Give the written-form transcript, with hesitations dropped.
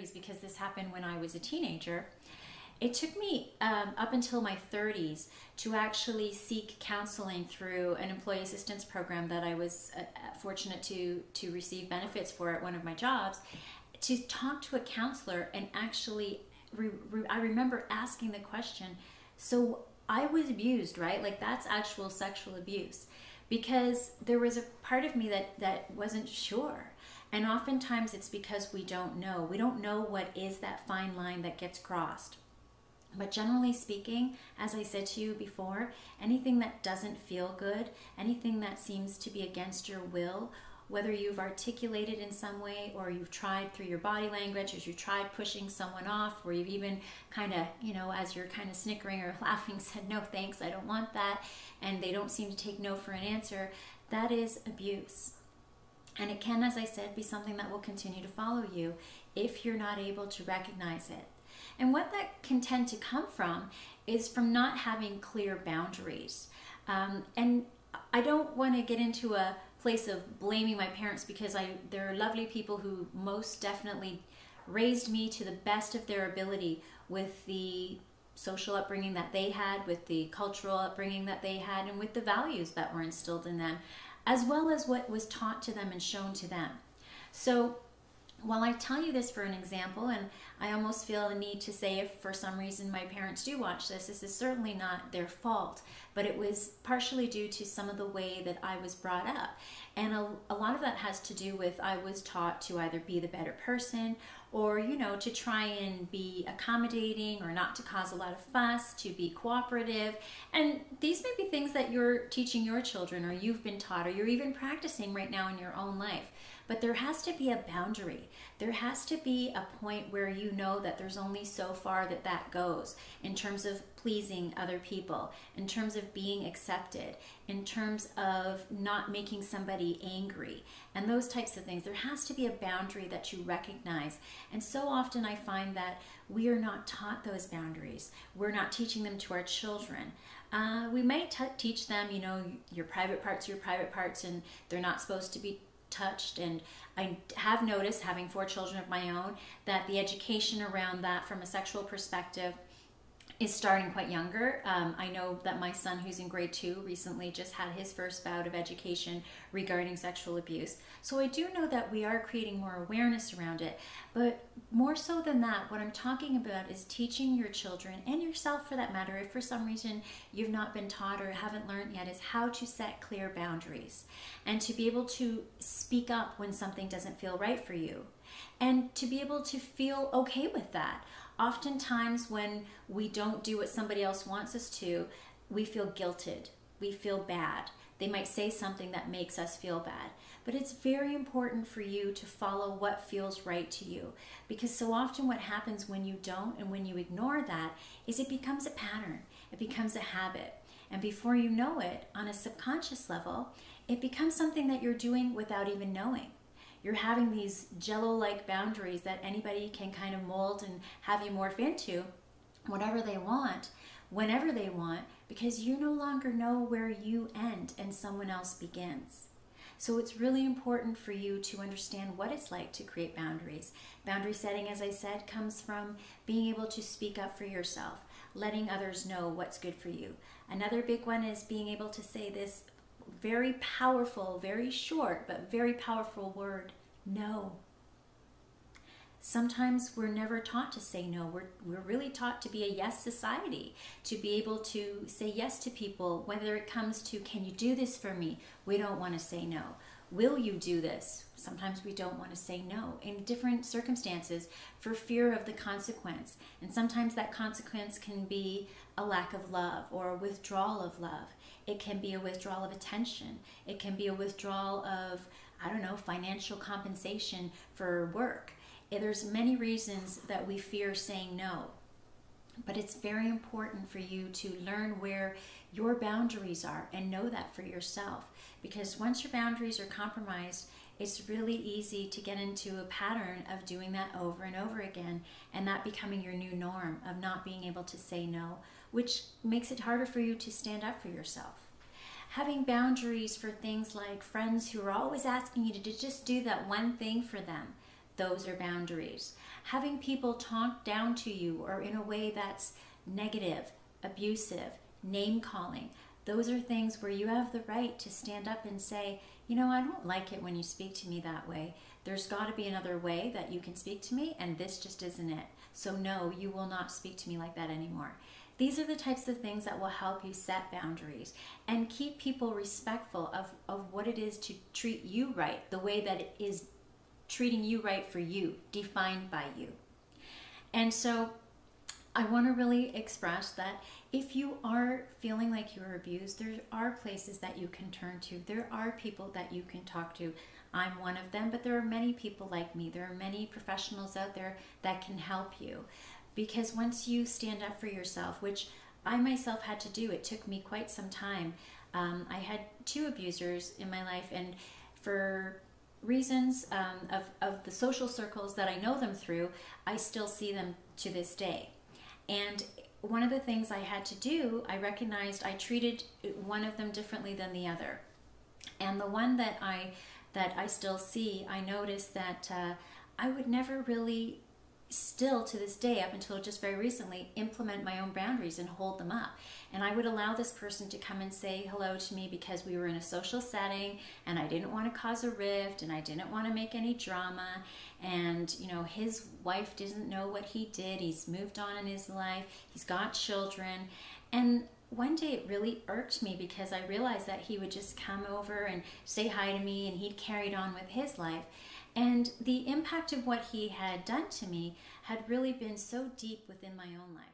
30s because this happened when I was a teenager. It took me up until my 30s to actually seek counseling through an employee assistance program that I was fortunate to receive benefits for at one of my jobs, to talk to a counselor and actually, I remember asking the question, so I was abused, right? Like that's actual sexual abuse, because there was a part of me that wasn't sure. And oftentimes it's because we don't know. We don't know what is that fine line that gets crossed. But generally speaking, as I said to you before, anything that doesn't feel good, anything that seems to be against your will, whether you've articulated in some way or you've tried through your body language, or you've tried pushing someone off, or you've even kind of, you know, as you're kind of snickering or laughing said, no thanks, I don't want that, and they don't seem to take no for an answer, that is abuse. And it can, as I said, be something that will continue to follow you if you're not able to recognize it. And what that can tend to come from is from not having clear boundaries. And I don't want to get into a place of blaming my parents, because there are lovely people who most definitely raised me to the best of their ability with the social upbringing that they had, with the cultural upbringing that they had, and with the values that were instilled in them, as well as what was taught to them and shown to them. So while I tell you this for an example, and I almost feel a need to say, if for some reason my parents do watch this is certainly not their fault, but it was partially due to some of the way that I was brought up. And a lot of that has to do with, I was taught to either be the better person, or, you know, to try and be accommodating, or not to cause a lot of fuss, to be cooperative. And these may be things that you're teaching your children, or you've been taught, or you're even practicing right now in your own life. But there has to be a boundary. There has to be a point where you know that there's only so far that that goes, in terms of pleasing other people, in terms of being accepted, in terms of not making somebody angry, and those types of things. There has to be a boundary that you recognize. And so often I find that we are not taught those boundaries. We're not teaching them to our children. We might teach them, you know, your private parts, and they're not supposed to be touched. And I have noticed, having 4 children of my own, that the education around that from a sexual perspective is starting quite younger. I know that my son, who's in grade 2, recently just had his first bout of education regarding sexual abuse. So I do know that we are creating more awareness around it. But more so than that, what I'm talking about is teaching your children, and yourself for that matter, if for some reason you've not been taught or haven't learned yet, is how to set clear boundaries, and to be able to speak up when something doesn't feel right for you, and to be able to feel okay with that. Oftentimes when we don't do what somebody else wants us to, we feel guilted, we feel bad. They might say something that makes us feel bad. But it's very important for you to follow what feels right to you, because so often what happens when you don't and when you ignore that is it becomes a pattern, it becomes a habit. And before you know it, on a subconscious level, it becomes something that you're doing without even knowing. You're having these jello-like boundaries that anybody can kind of mold and have you morph into whatever they want, whenever they want, because you no longer know where you end and someone else begins. So it's really important for you to understand what it's like to create boundaries. Boundary setting, as I said, comes from being able to speak up for yourself, letting others know what's good for you. Another big one is being able to say this very powerful, very short, but very powerful word, no. Sometimes we're never taught to say no. We're really taught to be a yes society, to be able to say yes to people, whether it comes to, can you do this for me? We don't want to say no. Will you do this? Sometimes we don't want to say no in different circumstances for fear of the consequence. And sometimes that consequence can be a lack of love or a withdrawal of love. It can be a withdrawal of attention. It can be a withdrawal of, I don't know, financial compensation for work. There's many reasons that we fear saying no. But it's very important for you to learn where your boundaries are and know that for yourself. Because once your boundaries are compromised, it's really easy to get into a pattern of doing that over and over again, and that becoming your new norm of not being able to say no, which makes it harder for you to stand up for yourself. Having boundaries for things like friends who are always asking you to just do that one thing for them. those are boundaries. Having people talk down to you or in a way that's negative, abusive, name calling, those are things where you have the right to stand up and say, you know, I don't like it when you speak to me that way. There's got to be another way that you can speak to me, and this just isn't it. So no, you will not speak to me like that anymore. These are the types of things that will help you set boundaries and keep people respectful of what it is to treat you right, the way that it is treating you right for you, defined by you. And so I want to really express that if you are feeling like you're abused, there are places that you can turn to. There are people that you can talk to. I'm one of them, but there are many people like me. There are many professionals out there that can help you. Because once you stand up for yourself, which I myself had to do, it took me quite some time. I had 2 abusers in my life, and for reasons of the social circles that I know them through, I still see them to this day. And one of the things I had to do, I recognized I treated one of them differently than the other. And the one that I still see, I noticed that I would never really, still to this day, up until just very recently, implement my own boundaries and hold them up. And I would allow this person to come and say hello to me because we were in a social setting and I didn't want to cause a rift and I didn't want to make any drama. And, you know, his wife doesn't know what he did. He's moved on in his life. He's got children. And one day it really irked me because I realized that he would just come over and say hi to me and he'd carried on with his life. And the impact of what he had done to me had really been so deep within my own life.